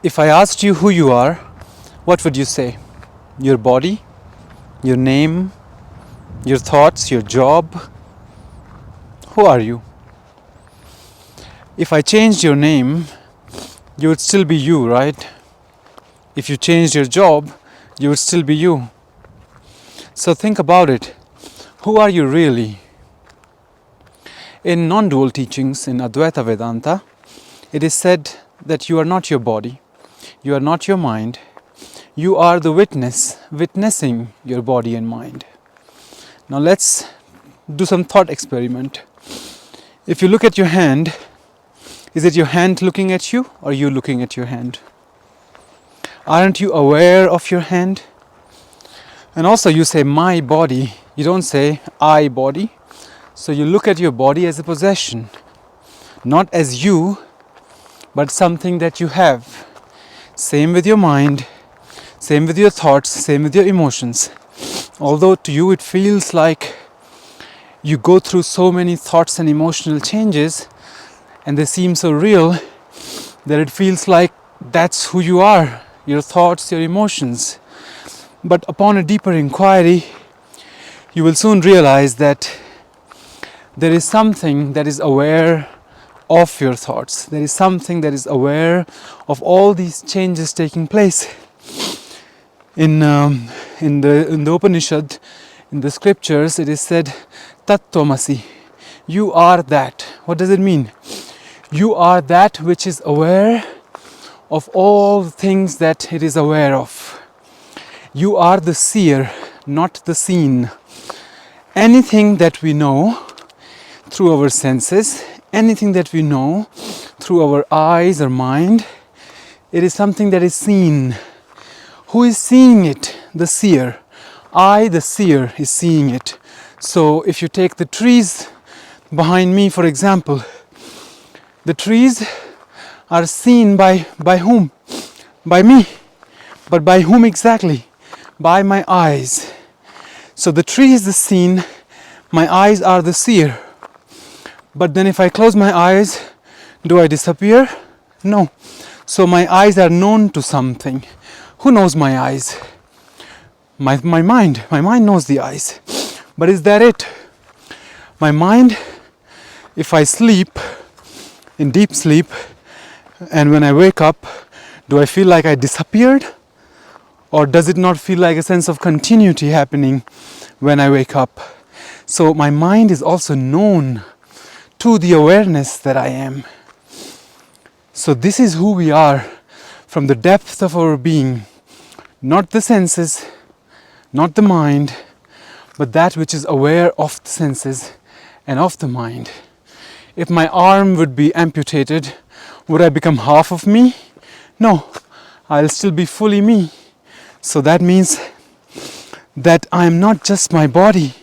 If I asked you who you are, what would you say? Your body? Your name? Your thoughts? Your job? Who are you? If I changed your name, you would still be you, right? If you changed your job, you would still be you. So think about it. Who are you really? In non-dual teachings in Advaita Vedanta, it is said that you are not your body, you are not your mind, you are the witness, witnessing your body and mind. Now let's do some thought experiment. If you look at your hand, is it your hand looking at you or you looking at your hand? Aren't you aware of your hand? And also you say my body, you don't say I body. So you look at your body as a possession, not as you, but something that you have. Same with your mind, same with your thoughts, same with your emotions. Although to you it feels like you go through so many thoughts and emotional changes and they seem so real that it feels like that's who you are, your thoughts, your emotions. But upon a deeper inquiry, you will soon realize that there is something that is aware of your thoughts. There is something that is aware of all these changes taking place. In the Upanishad, in the scriptures, it is said, Tat Tvamasi, you are that. What does it mean? You are that which is aware of all things that it is aware of. You are the seer, not the seen. Anything that we know through our senses, anything that we know through our eyes or mind, it is something that is seen. Who is seeing it? The seer. I, the seer, is seeing it. So if you take the trees behind me, for example, the trees are seen by whom? By me. But by whom exactly? By my eyes. So the tree is the seen, my eyes are the seer. But then if I close my eyes, do I disappear? No. So my eyes are known to something. Who knows my eyes? My mind. My mind knows the eyes. But is that it? My mind, if I sleep, in deep sleep, and when I wake up, do I feel like I disappeared? Or does it not feel like a sense of continuity happening when I wake up? So my mind is also known to the awareness that I am. So this is who we are from the depth of our being. Not the senses, not the mind, but that which is aware of the senses and of the mind. If my arm would be amputated, would I become half of me? No, I'll still be fully me. So that means that I am not just my body.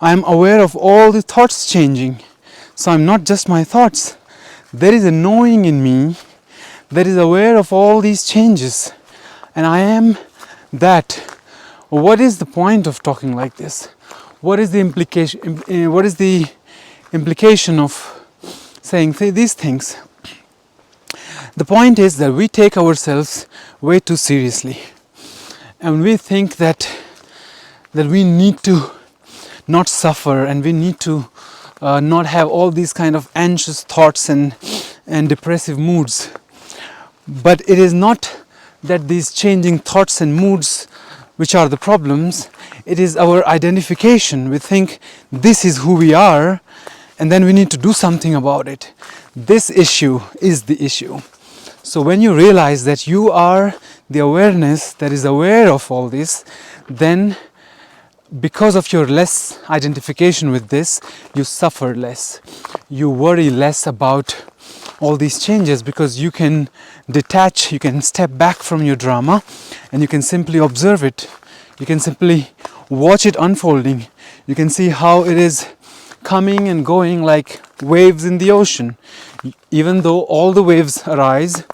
I am aware of all the thoughts changing. So I'm not just my thoughts. There is a knowing in me that is aware of all these changes. And I am that. What is the point of talking like this? What is the implication of saying these things? The point is that we take ourselves way too seriously. And we think that we need to not suffer and we need to not have all these kind of anxious thoughts and depressive moods. But it is not that these changing thoughts and moods which are the problems. It is our identification. We think this is who we are and then we need to do something about it. This issue is the issue. So when you realize that you are the awareness that is aware of all this, then because of your less identification with this, you suffer less. You worry less about all these changes because you can detach, you can step back from your drama and you can simply observe it. You can simply watch it unfolding. You can see how it is coming and going like waves in the ocean. Even though all the waves arise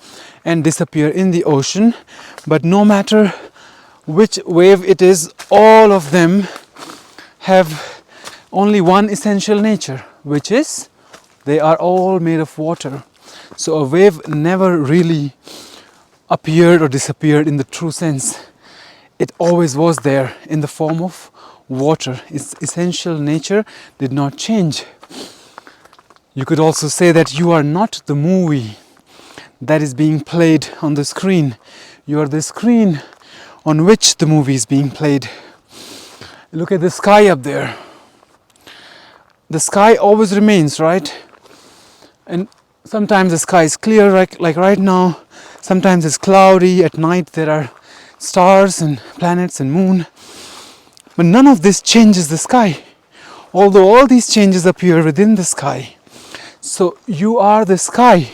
and disappear in the ocean, but no matter which wave it is, all of them have only one essential nature, which is they are all made of water. So a wave never really appeared or disappeared in the true sense. It always was there in the form of water. Its essential nature did not change. You could also say that you are not the movie that is being played on the screen. You are the screen on which the movie is being played. Look at the sky up there. The sky always remains, right? And sometimes the sky is clear, like right now. Sometimes it's cloudy. At night there are stars and planets and moon. But none of this changes the sky, although all these changes appear within the sky. So you are the sky.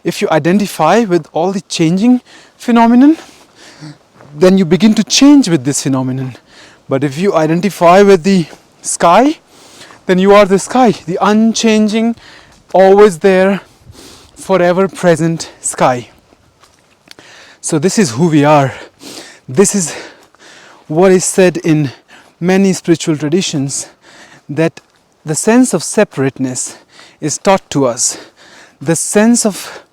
If you identify with all the changing phenomenon, then you begin to change with this phenomenon. But if you identify with the sky, then you are the sky, the unchanging, always there, forever present sky. So this is who we are. This is what is said in many spiritual traditions, that the sense of separateness is taught to us. The sense of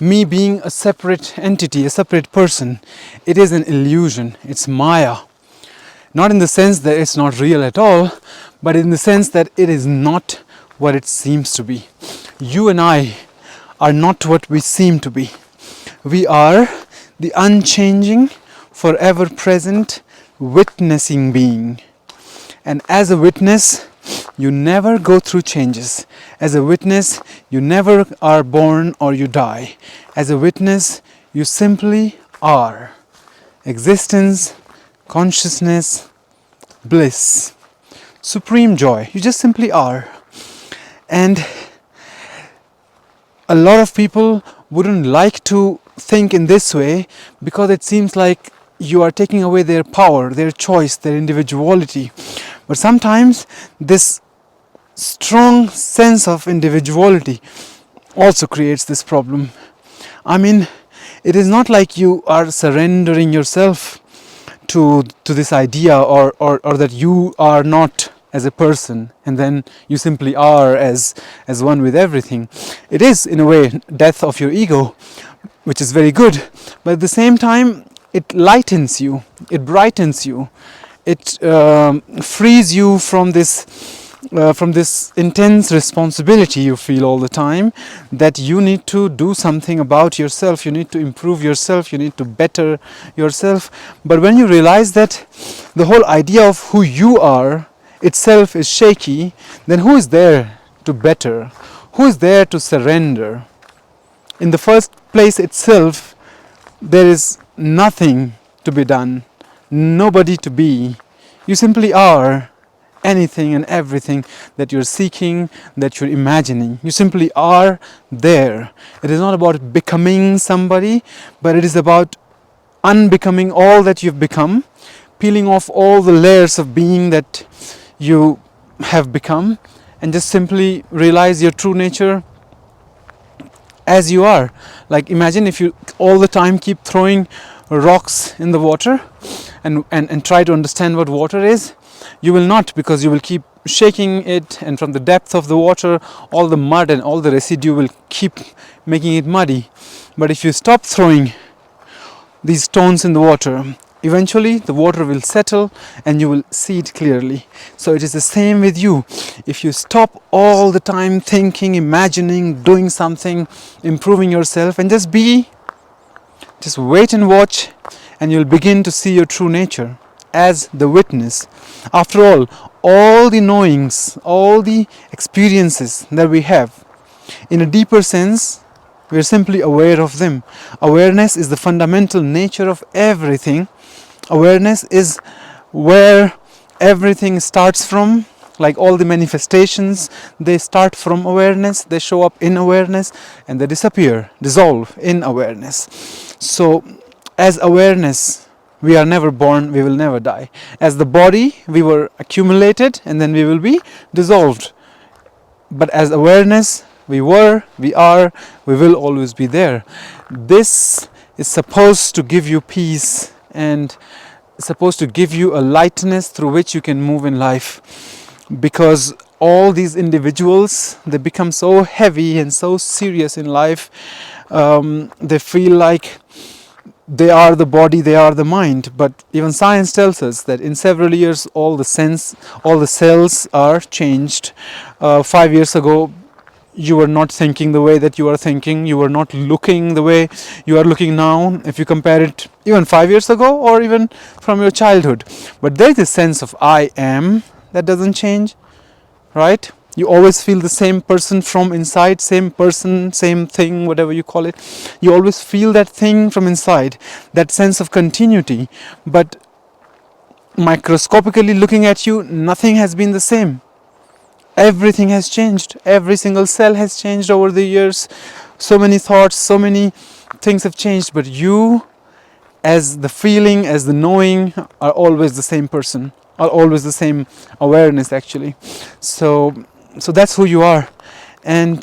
me being a separate entity, a separate person, it is an illusion. It's Maya. Not in the sense that it's not real at all, but in the sense that it is not what it seems to be. You and I are not what we seem to be. We are the unchanging, forever present, witnessing being. And as a witness, you never go through changes. As a witness, you never are born or you die. As a witness, you simply are. Existence, consciousness, bliss, supreme joy. You just simply are. And a lot of people wouldn't like to think in this way because it seems like you are taking away their power, their choice, their individuality. But sometimes this strong sense of individuality also creates this problem. I mean, it is not like you are surrendering yourself to this idea or that you are not as a person and then you simply are as one with everything. It is, in a way, death of your ego, which is very good. But at the same time, it lightens you, it brightens you, it frees you from this intense responsibility you feel all the time, that you need to do something about yourself, you need to improve yourself, you need to better yourself. But when you realize that the whole idea of who you are itself is shaky, then who is there to better? Who is there to surrender? In the first place itself, there is nothing to be done, nobody to be. You simply are anything and everything that you're seeking, that you're imagining. You simply are there. It is not about becoming somebody, but it is about unbecoming all that you've become, peeling off all the layers of being that you have become, and just simply realize your true nature as you are. Like, imagine if you all the time keep throwing rocks in the water and try to understand what water is. You will not, because you will keep shaking it, and from the depth of the water all the mud and all the residue will keep making it muddy. But if you stop throwing these stones in the water, eventually the water will settle and you will see it clearly. So it is the same with you. If you stop all the time thinking, imagining, doing something, improving yourself, and just wait and watch, and you'll begin to see your true nature as the witness. After all the knowings, all the experiences that we have, in a deeper sense, we are simply aware of them. Awareness is the fundamental nature of everything. Awareness is where everything starts from. Like all the manifestations, they start from awareness, they show up in awareness, and they disappear, dissolve in awareness. So, as awareness, we are never born, we will never die. As the body, we were accumulated, and then we will be dissolved. But as awareness, we were, we are, we will always be there. This is supposed to give you peace and supposed to give you a lightness through which you can move in life. Because all these individuals, they become so heavy and so serious in life. They feel like they are the body, they are the mind. But even science tells us that in several years all the cells are changed. 5 years ago you were not thinking the way that you are thinking, you were not looking the way you are looking now, if you compare it even 5 years ago or even from your childhood. But there is a sense of I am that doesn't change, right? You always feel the same person from inside, same person, same thing, whatever you call it. You always feel that thing from inside, that sense of continuity. But microscopically looking at you, nothing has been the same. Everything has changed. Every single cell has changed over the years. So many thoughts, so many things have changed. But you, as the feeling, as the knowing, are always the same person, are always the same awareness actually. So that's who you are. And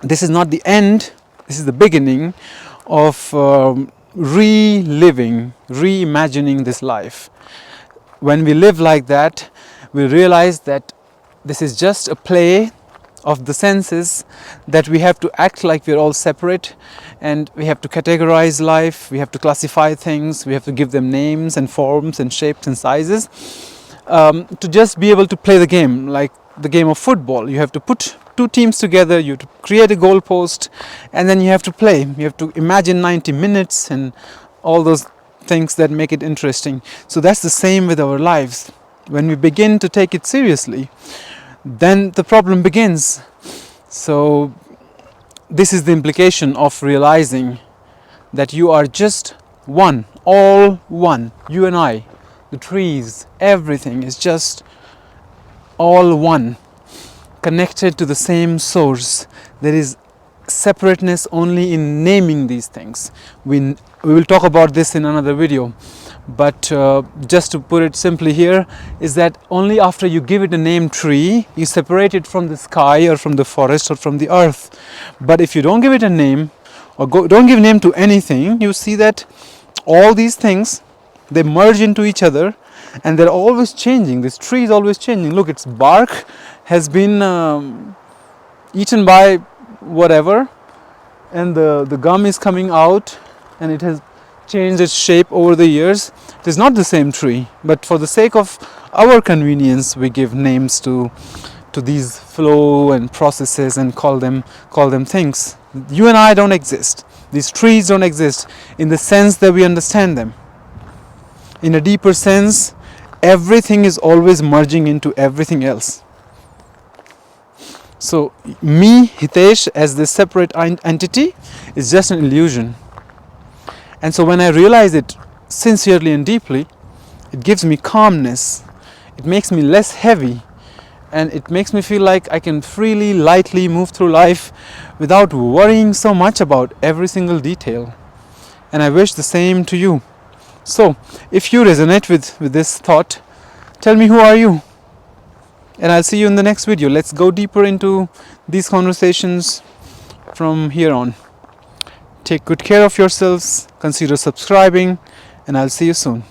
this is not the end, this is the beginning of reliving, reimagining this life. When we live like that, we realize that this is just a play of the senses, that we have to act like we're all separate, and we have to categorize life, we have to classify things, we have to give them names and forms and shapes and sizes, to just be able to play the game. Like the game of football, you have to put two teams together, you have to create a goal post, and then you have to play. You have to imagine 90 minutes and all those things that make it interesting. So that's the same with our lives. When we begin to take it seriously, then the problem begins. So this is the implication of realizing that you are just one, all one. You and I, the trees, everything is just all one, connected to the same source. There is separateness only in naming these things. We will talk about this in another video. But just to put it simply here, is that only after you give it a name, tree, you separate it from the sky or from the forest or from the earth. But if you don't give it a name, or don't give name to anything, you see that all these things, they merge into each other, and they're always changing. This tree is always changing. Look, its bark has been eaten by whatever, and the gum is coming out, and it has changed its shape over the years. It is not the same tree, but for the sake of our convenience, we give names to these flow and processes and call them things. You and I don't exist. These trees don't exist in the sense that we understand them. In a deeper sense, everything is always merging into everything else. So me, Hitesh, as this separate entity is just an illusion. And so when I realize it sincerely and deeply, it gives me calmness. It makes me less heavy, and it makes me feel like I can freely, lightly move through life without worrying so much about every single detail. And I wish the same to you. So if you resonate with this thought, tell me, who are you? And I'll see you in the next video. Let's go deeper into these conversations from here on. Take good care of yourselves, consider subscribing, and I'll see you soon.